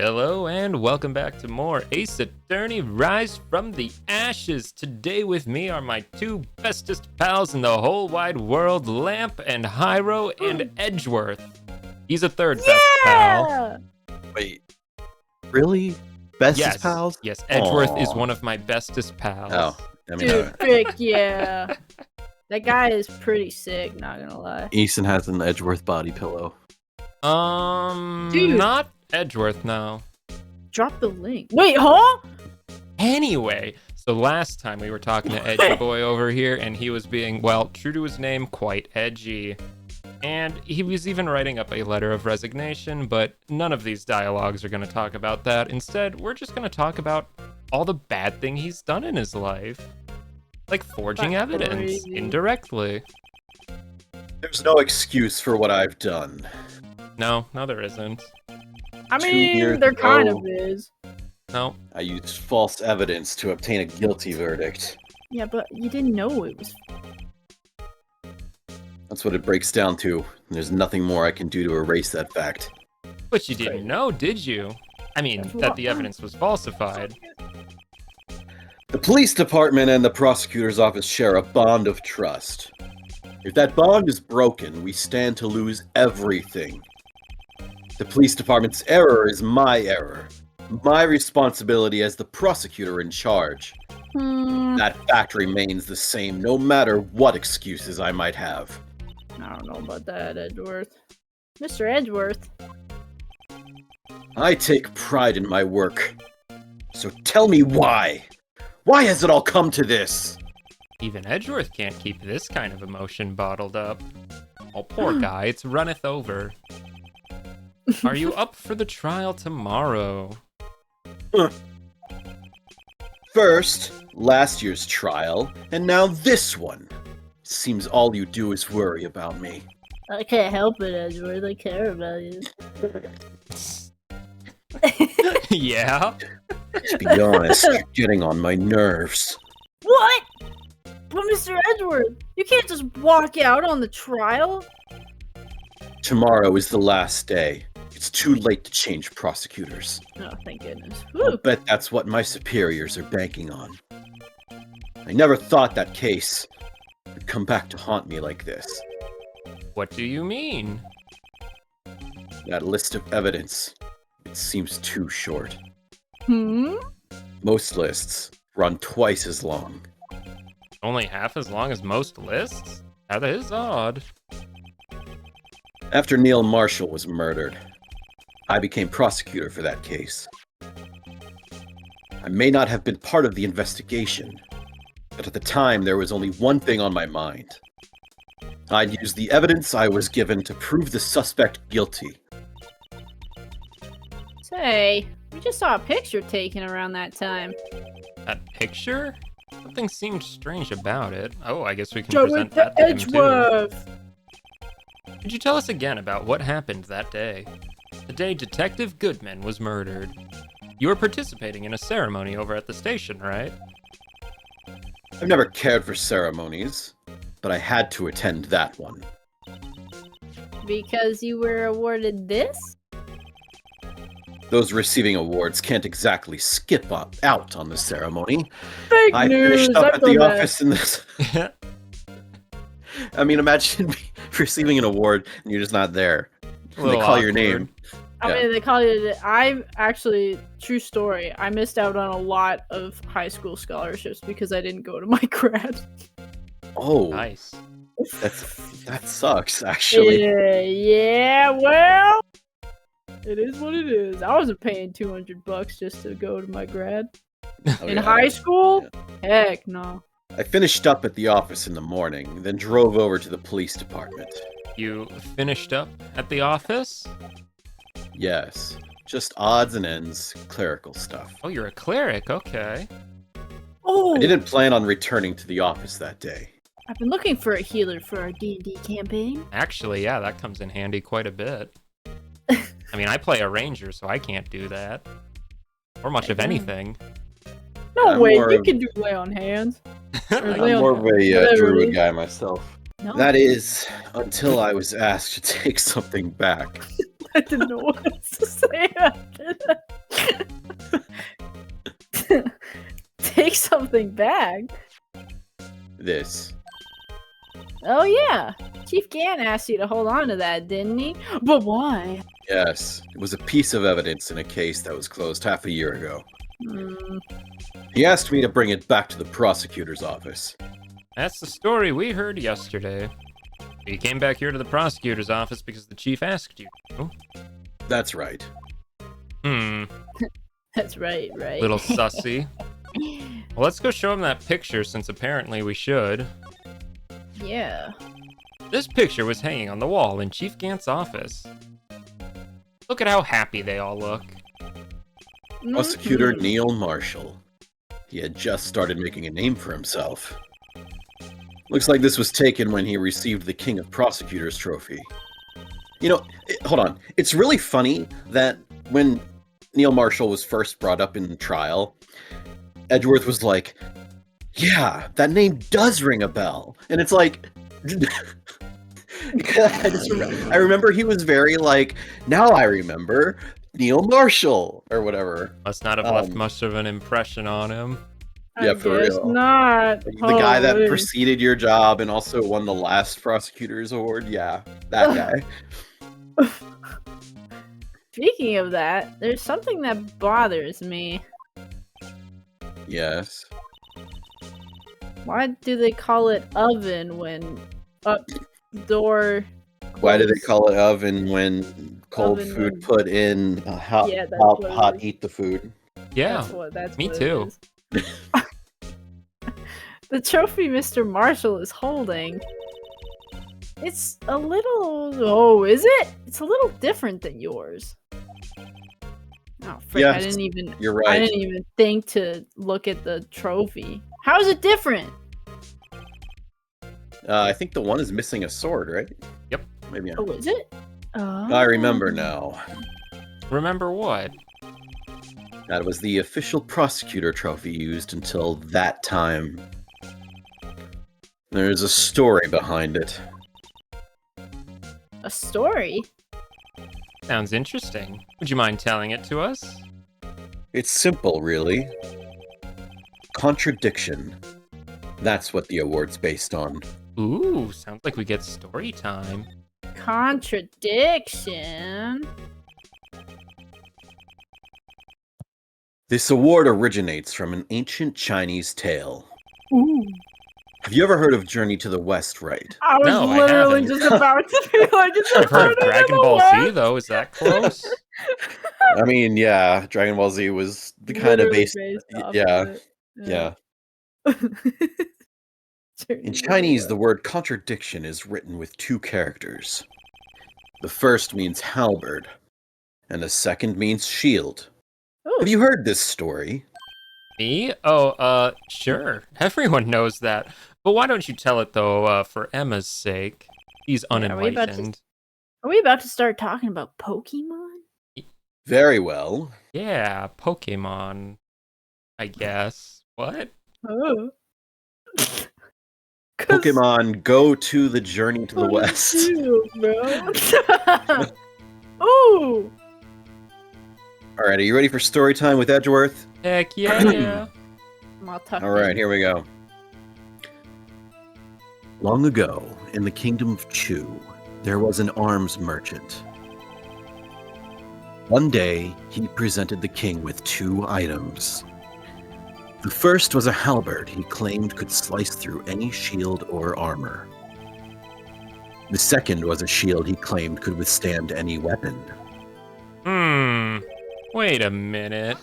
Hello and welcome back to more Ace Attorney Rise from the Ashes. Today with me are my two bestest pals in the whole wide world, Lamp and Hyro and Edgeworth. He's a third best pal. Wait, really? Bestest pals? Yes, Edgeworth is one of my bestest pals. Oh, I mean, Dude, frick, yeah. That guy is pretty sick, not gonna lie. Easton has an Edgeworth body pillow. Dude. Not Edgeworth, no. Drop the link. Wait, huh? Anyway, so last time we were talking to Edgy Boy over here, and he was being, well, true to his name, quite edgy. And he was even writing up a letter of resignation, but none of these dialogues are going to talk about that. Instead, we're just going to talk about all the bad thing he's done in his life. Like forging That's evidence, crazy. indirectly. There's no excuse for what I've done. No, there isn't. I 2 mean, years there kind ago. of is. No. I used false evidence to obtain a guilty verdict. Yeah, but you didn't know it was. That's what it breaks down to. And there's nothing more I can do to erase that fact. But you didn't know, did you? I mean, that the evidence was falsified. The police department and the prosecutor's office share a bond of trust. If that bond is broken, we stand to lose everything. The police department's error is my error. My responsibility as the prosecutor in charge. That fact remains the same, no matter what excuses I might have. I don't know about that, Edgeworth. Mr. Edgeworth. I take pride in my work. So tell me why. Why has it all come to this? Even Edgeworth can't keep this kind of emotion bottled up. Oh, poor guy, it's runneth over. Are you up for the trial tomorrow? First, last year's trial, and now this one. Seems all you do is worry about me. I can't help it, Edgeworth. I care about you. Yeah? To be honest, you're getting on my nerves. What? But Mr. Edgeworth, you can't just walk out on the trial. Tomorrow is the last day. It's too late to change prosecutors. Oh, thank goodness. I'll Whew. bet that's what my superiors are banking on. I never thought that case would come back to haunt me like this. What do you mean? That list of evidence, it seems too short. Hmm? Most lists run twice as long. Only half as long as most lists? That is odd. After Neil Marshall was murdered, I became prosecutor for that case. I may not have been part of the investigation, but at the time there was only one thing on my mind. I'd use the evidence I was given to prove the suspect guilty. Say, we just saw a picture taken around that time. That picture? Something seemed strange about it. Oh, I guess we can Joe present with the that to him too. Edgeworth. Could you tell us again about what happened that day? The day Detective Goodman was murdered. You were participating in a ceremony over at the station, right? I've never cared for ceremonies, but I had to attend that one. Because you were awarded this? Those receiving awards can't exactly skip out on the ceremony. Fake I news! finished up I've at the done that. office in this. I mean, imagine receiving an award and you're just not there. And they call your name. I mean, they call you. I'm actually, true story. I missed out on a lot of high school scholarships because I didn't go to my grad. Oh, Nice. that sucks, actually. Yeah, well, it is what it is. I wasn't paying $200 just to go to my grad. Oh, In yeah. high school? Heck no. I finished up at the office in the morning, then drove over to the police department. You finished up at the office? Yes, just odds and ends, clerical stuff. Oh, you're a cleric, okay. Oh, I didn't plan on returning to the office that day. I've been looking for a healer for our D&D campaign. Actually, yeah, that comes in handy quite a bit. I mean, I play a ranger, so I can't do that. Or much of anything. No I'm way, more you of- can do lay on hands. Or I'm lay on- more of a whatever it druid is. guy myself. No, That is, until I was asked to take something back. I didn't know what else to say after that. something back. This. Oh yeah, Chief Gann asked you to hold on to that, didn't he? But why? Yes, it was a piece of evidence in a case that was closed half a year ago. Hmm. He asked me to bring it back to the prosecutor's office. That's the story we heard yesterday. You came back here to the prosecutor's office because the chief asked you to. That's right. That's right, right. Little sussy. Well, let's go show him that picture since apparently we should. Yeah. This picture was hanging on the wall in Chief Gant's office. Look at how happy they all look. Prosecutor Mhm. Neil Marshall. He had just started making a name for himself. Looks like this was taken when he received the King of Prosecutors trophy. You know, hold on. It's really funny that when Neil Marshall was first brought up in trial, Edgeworth was like, yeah, that name does ring a bell. And it's like, I remember he was very like, now I remember Neil Marshall or whatever. Must not have left much of an impression on him. Yeah, I for guess real. not. The guy that Holy. preceded your job and also won the last prosecutor's award. Yeah, that guy. Speaking of that, there's something that bothers me. Yes. Why do they call it oven when door? Why do they closed? call it oven when cold Oven food when- put in hot, Yeah, that's what it hot is. eat the food? Yeah, That's me what it too. is. The trophy Mr. Marshall is holding. It's a little. Oh, is it? It's a little different than yours. Oh, frick! Yes, you're right. I didn't even think to look at the trophy. How is it different? I think the one is missing a sword, right? Yep. Maybe. Oh, is it? Oh. I remember now. Remember what? That was the official prosecutor trophy used until that time. There's a story behind it. A story? Sounds interesting. Would you mind telling it to us? It's simple, really. Contradiction. That's what the award's based on. Ooh, sounds like we get story time. Contradiction? This award originates from an ancient Chinese tale. Ooh. Have you ever heard of Journey to the West, Right? I was No, I literally haven't. just about to be like, it's I've heard of Journey to Dragon the Ball Z, West. though. Is that close? I mean, yeah, Dragon Ball Z was the kind of Literally based. off Yeah, of it. yeah. Journey In to Chinese, the West. word contradiction is written with two characters. The first means halberd, and the second means shield. Ooh. Have you heard this story? Me? Oh, sure. Everyone knows that. But why don't you tell it, though, for Emma's sake? She's Yeah, are we about to- unenlightened. Are we about to start talking about Pokemon? Very well. Yeah, Pokemon. I guess. What? Oh. 'Cause Pokemon go to the Journey to the what West. do you do, bro? Ooh. Alright, are you ready for story time with Edgeworth? Heck yeah. I'm all tucked Alright, in. here we go. Long ago, in the kingdom of Chu, there was an arms merchant. One day, he presented the king with two items. The first was a halberd he claimed could slice through any shield or armor. The second was a shield he claimed could withstand any weapon. Wait a minute.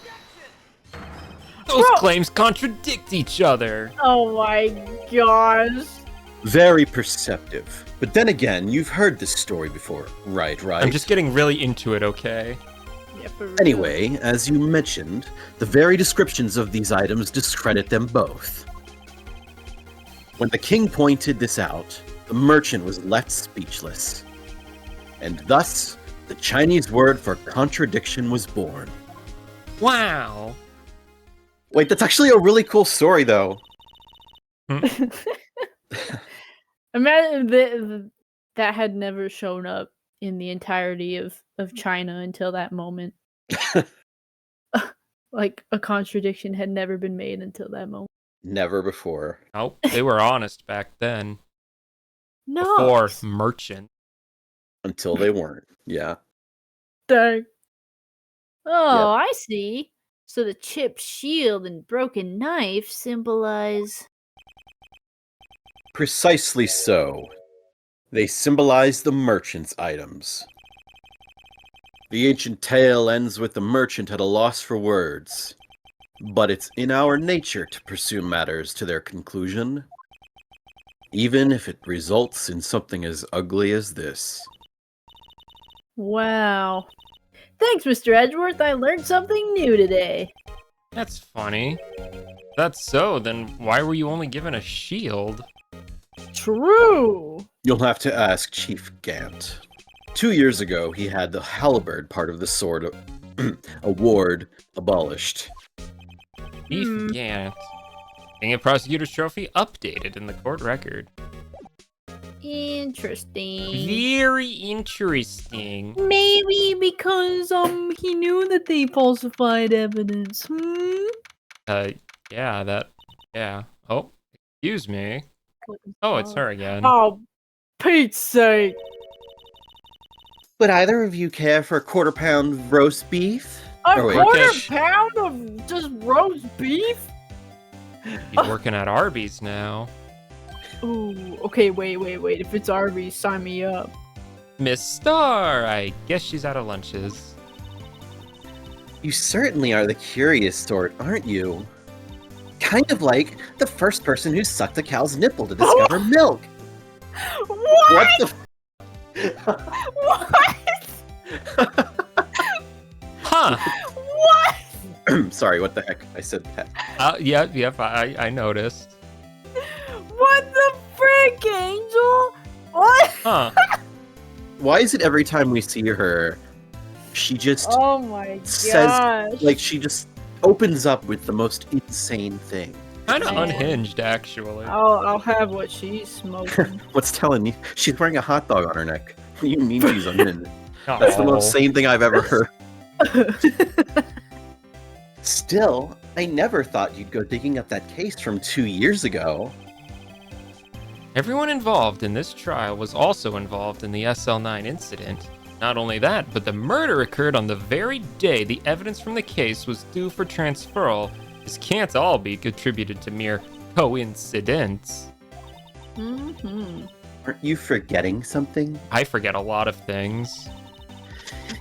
Those Bro. claims contradict each other. Oh my gosh. Very perceptive. But then again, you've heard this story before, right? I'm just getting really into it, okay? Yeah, for real. Anyway, as you mentioned, the very descriptions of these items discredit them both. When the king pointed this out, the merchant was left speechless. And thus, the Chinese word for contradiction was born. Wow. Wait, that's actually a really cool story, though. Imagine that had never shown up in the entirety of China until that moment. Like a contradiction had never been made until that moment. Never before. Oh, they were honest back then. No. Before merchant. Until they weren't. Yeah. Dang. Oh, Yep. I see. So the chipped shield and broken knife symbolize. Precisely so. They symbolize the merchant's items. The ancient tale ends with the merchant at a loss for words. But it's in our nature to pursue matters to their conclusion, even if it results in something as ugly as this. Wow. Thanks, Mr. Edgeworth. I learned something new today. That's funny. If that's so, then why were you only given a shield? True. You'll have to ask Chief Gant. 2 years ago, he had the halberd part of the sword award abolished. Chief Gant. Being a prosecutor's trophy updated in the court record. Interesting. Very interesting. Maybe because he knew that they falsified evidence. Yeah. Oh, excuse me. Oh, it's her again. Oh, Pete's sake. Would either of you care for a quarter-pound roast beef? A Oh, wait. quarter Turkish. pound of just roast beef? He's working at Arby's now. Ooh, okay, wait. If it's Arby's, sign me up. Miss Star, I guess she's out of lunches. You certainly are the curious sort, aren't you? Kind of like the first person who sucked a cow's nipple to discover milk. What? What the What? Huh. What? Sorry, what the heck? I said that. Yep, I noticed. What the frick, Angel? What? Huh. Why is it every time we see her, she just Oh my says, gosh. like, she just opens up with the most insane thing. Kind of Man. unhinged, actually. I'll have what she's smoking. What's telling you? She's wearing a hot dog on her neck. What do you mean she's unhinged? That's the most sane thing I've ever heard. Still, I never thought you'd go digging up that case from 2 years ago. Everyone involved in this trial was also involved in the SL9 incident. Not only that, but the murder occurred on the very day the evidence from the case was due for transferal. This can't all be contributed to mere coincidence. Aren't you forgetting something? I forget a lot of things.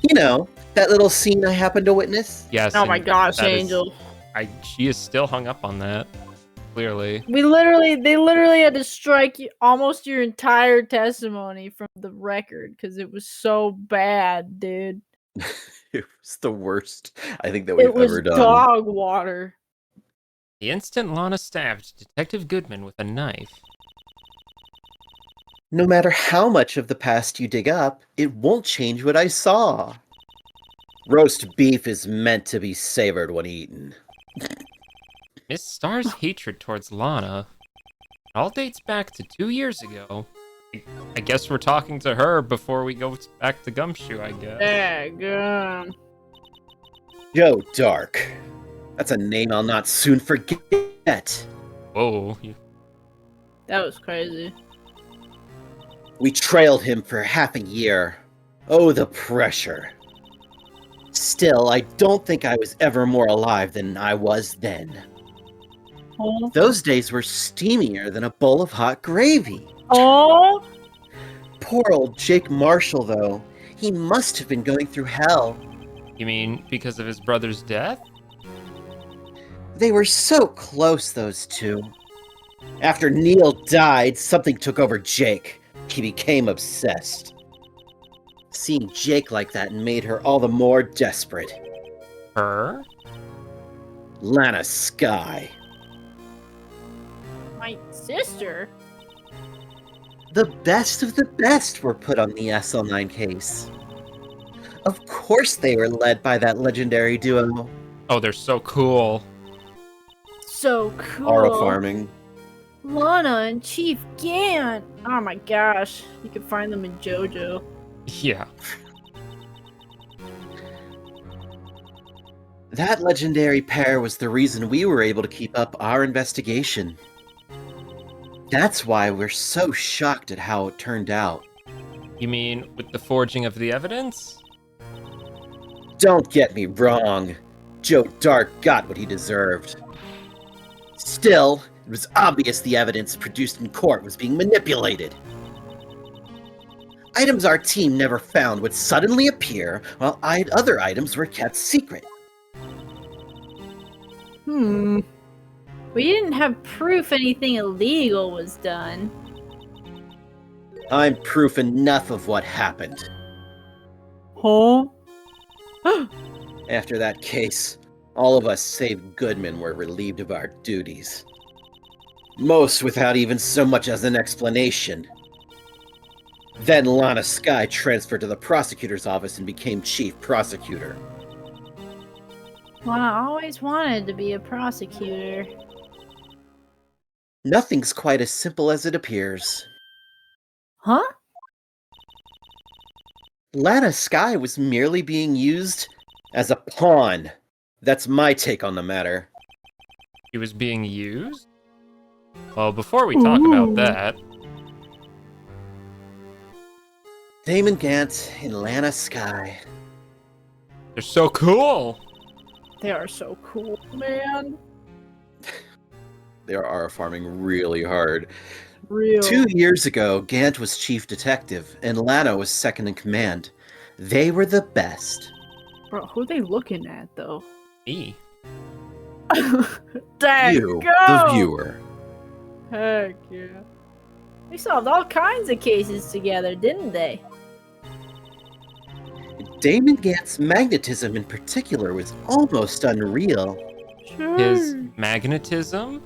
You know, that little scene I happened to witness? Yes. Oh my and gosh, that is- Angel. she is still hung up on that. Clearly. They literally had to strike almost your entire testimony from the record because it was so bad, dude. It was the worst I think that we've It was ever done. dog water. The instant Lana stabbed Detective Goodman with a knife. No matter how much of the past you dig up, it won't change what I saw. Roast beef is meant to be savored when eaten. Miss Star's hatred towards Lana all dates back to 2 years ago. I guess we're talking to her before we go back to Gumshoe, I guess. Daggum. Joe Dark. That's a name I'll not soon forget. Whoa. That was crazy. We trailed him for half a year. Oh, the pressure. Still, I don't think I was ever more alive than I was then. Oh. Those days were steamier than a bowl of hot gravy. Oh. Poor old Jake Marshall, though. He must have been going through hell. You mean because of his brother's death? They were so close, those two. After Neil died, something took over Jake. He became obsessed. Seeing Jake like that made her all the more desperate. Her? Lana Skye. My sister? The best of the best were put on the SL9 case. Of course they were led by that legendary duo. Oh, they're so cool. So cool. Aura farming. Lana and Chief Gant. Oh my gosh. You can find them in JoJo. Yeah. That legendary pair was the reason we were able to keep up our investigation. That's why we're so shocked at how it turned out. You mean with the forging of the evidence? Don't get me wrong. Joe Dark got what he deserved. Still, it was obvious the evidence produced in court was being manipulated. Items our team never found would suddenly appear, while other items were kept secret. We didn't have proof anything illegal was done. I'm proof enough of what happened. Huh? After that case, all of us save Goodman were relieved of our duties. Most without even so much as an explanation. Then Lana Skye transferred to the prosecutor's office and became chief prosecutor. Well, I always wanted to be a prosecutor. Nothing's quite as simple as it appears. Huh? Lana Skye was merely being used as a pawn. That's my take on the matter. He was being used? Well, before we talk about that, Damon Gant and Lana Skye. they're so cool! They are so cool, man. They are farming really hard. Real. 2 years ago, Gant was chief detective, and Lana was second in command. They were the best. Bro, who are they looking at, though? Me. Dang, You, go! the viewer. Heck yeah. They solved all kinds of cases together, didn't they? Damon Gant's magnetism in particular was almost unreal. Sure. His magnetism?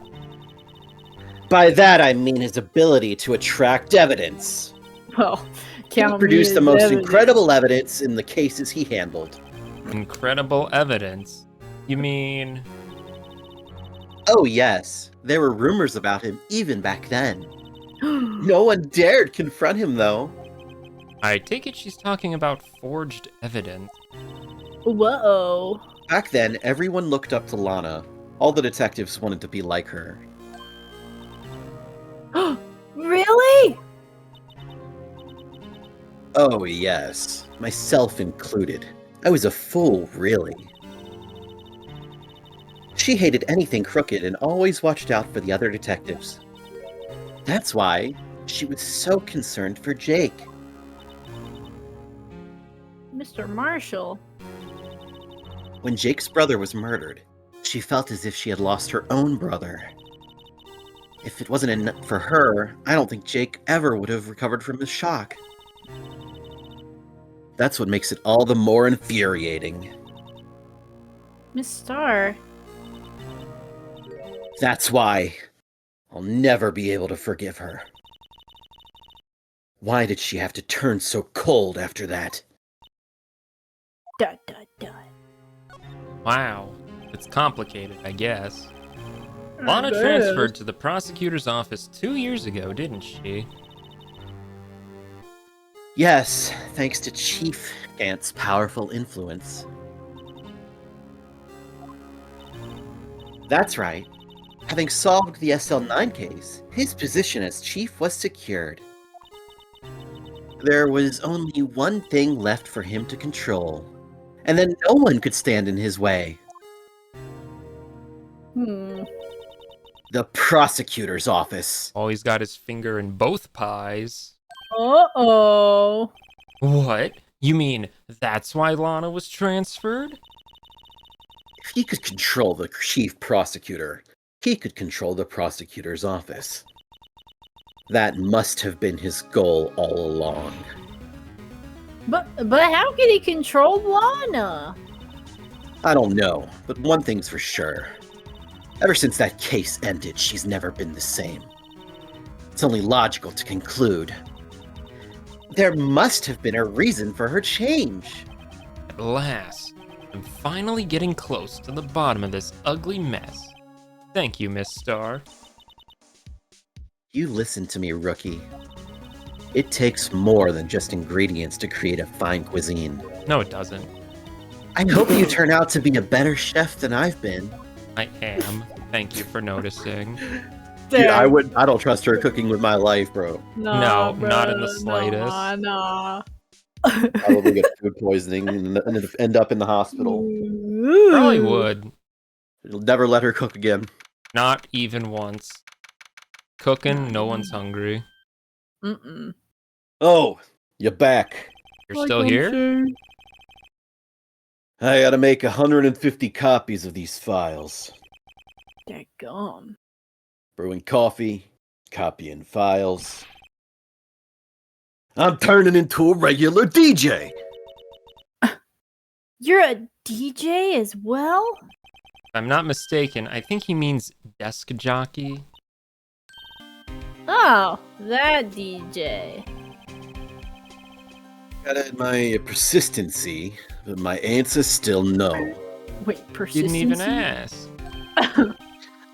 By that I mean his ability to attract evidence. Well, He count produced me the as most evidence. incredible evidence in the cases he handled. Incredible evidence. You mean... Oh yes, there were rumors about him even back then. No one dared confront him though. I take it she's talking about forged evidence. Whoa. Back then, everyone looked up to Lana. All the detectives wanted to be like her. Really? Oh yes, myself included. I was a fool, really. She hated anything crooked and always watched out for the other detectives. That's why she was so concerned for Jake. Mr. Marshall. When Jake's brother was murdered, she felt as if she had lost her own brother. If it wasn't enough for her, I don't think Jake ever would have recovered from his shock. That's what makes it all the more infuriating. Miss Starr. That's why I'll never be able to forgive her. Why did she have to turn so cold after that? Dot, dot, dot. Wow. It's complicated, I guess. I Lana bet. transferred to the prosecutor's office 2 years ago, didn't she? Yes, thanks to Chief Gant's powerful influence. That's right. Having solved the SL9 case, his position as chief was secured. There was only one thing left for him to control, and then no one could stand in his way. The prosecutor's office. Always got his finger in both pies. Uh-oh. What? You mean that's why Lana was transferred? If he could control the chief prosecutor, he could control the prosecutor's office. That must have been his goal all along. But how can he control Lana? I don't know, but one thing's for sure. Ever since that case ended, she's never been the same. It's only logical to conclude. There must have been a reason for her change. At last, I'm finally getting close to the bottom of this ugly mess. Thank you, Miss Starr. You listen to me, rookie. It takes more than just ingredients to create a fine cuisine. No, it doesn't. I hope you turn out to be a better chef than I've been. I am. Thank you for noticing. Dude, I Dang. don't trust her cooking with my life, bro. No, bro, not in the slightest. Nah. Probably get food poisoning and end up in the hospital. Probably would. It'll never let her cook again. Not even once. Cooking, no one's hungry. Mm-mm. Oh, you're back. You're still here? I gotta make 150 copies of these files. Daggum. Brewing coffee, copying files. I'm turning into a regular DJ. You're a DJ as well? If I'm not mistaken, I think he means desk jockey. Oh, that DJ. Gotta admire your persistency, but my answer's still no. Wait, Didn't persistency? even ask.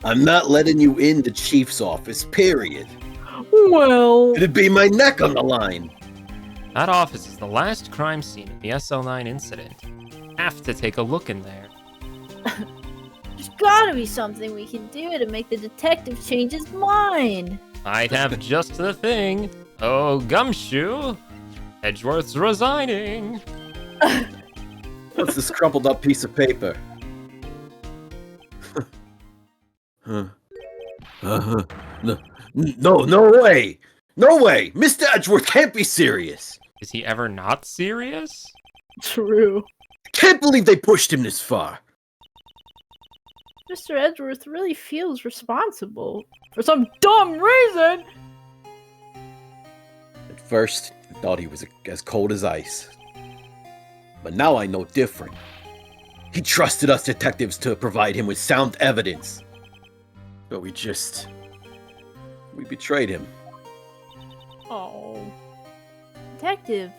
I'm not letting you in the chief's office, period. Well, It'd be my neck on the line. That office is the last crime scene in the SL9 incident. Have to take a look in there. there's gotta be something we can do to make the detective change his mind. I'd have just the thing. Oh, Gumshoe! Edgeworth's resigning. What's this crumpled up piece of paper? Huh. No way! No way! Mr. Edgeworth can't be serious! Is he ever not serious? True. Can't believe they pushed him this far! Mr. Edgeworth really feels responsible for some dumb reason. At first, I thought he was as cold as ice. But now I know different. He trusted us detectives to provide him with sound evidence. But we betrayed him. Oh. Detective.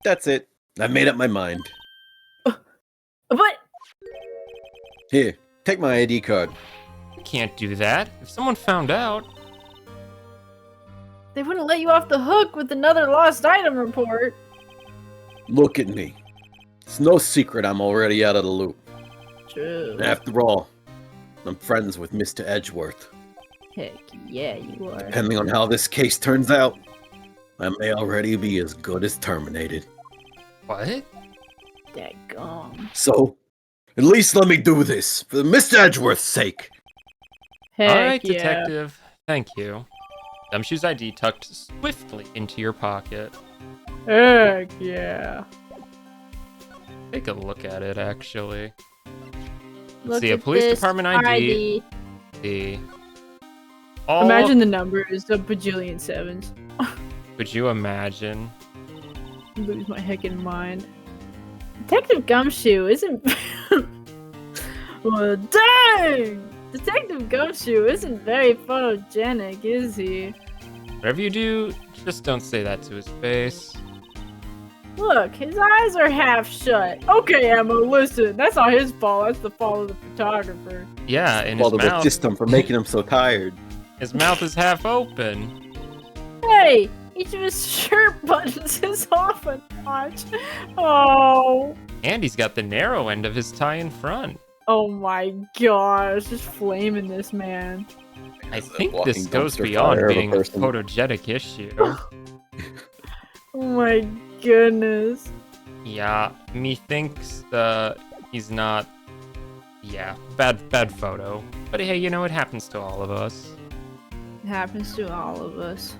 That's it. I made up my mind. But Here, take my ID card. You can't do that. If someone found out, they wouldn't let you off the hook with another lost item report. Look at me. It's no secret I'm already out of the loop. True. After all, I'm friends with Mr. Edgeworth. Heck yeah, you are. Depending on how this case turns out, I may already be as good as terminated. what? Daggum. So, at least let me do this, for Mr. Edgeworth's sake. Heck Alright, yeah. detective. Thank you. Gumshoe's ID tucked swiftly into your pocket. Heck yeah. Take a look at it, actually. Look See, a at police this department ID. See. All Imagine the numbers, a bajillion sevens. Could you imagine? Lose my heckin' mind. Detective Gumshoe isn't. Well, dang! Detective Gumshoe isn't very photogenic, is he? Whatever you do, just don't say that to his face. Look, his eyes are half shut. Okay, Emma, listen. That's not his fault. That's the fault of the photographer. Yeah, and Well, his the mouth. system for making him so tired. His mouth is half open. Hey, each of his shirt buttons is off a notch. Oh. And he's got the narrow end of his tie in front. Oh my gosh, just flaming this man. I It's a think this walking goes dumpster beyond fire of a being a person. photogenic issue. Oh my goodness. Yeah, methinks he's not. Yeah, bad photo. But hey, you know, it happens to all of us. It happens to all of us.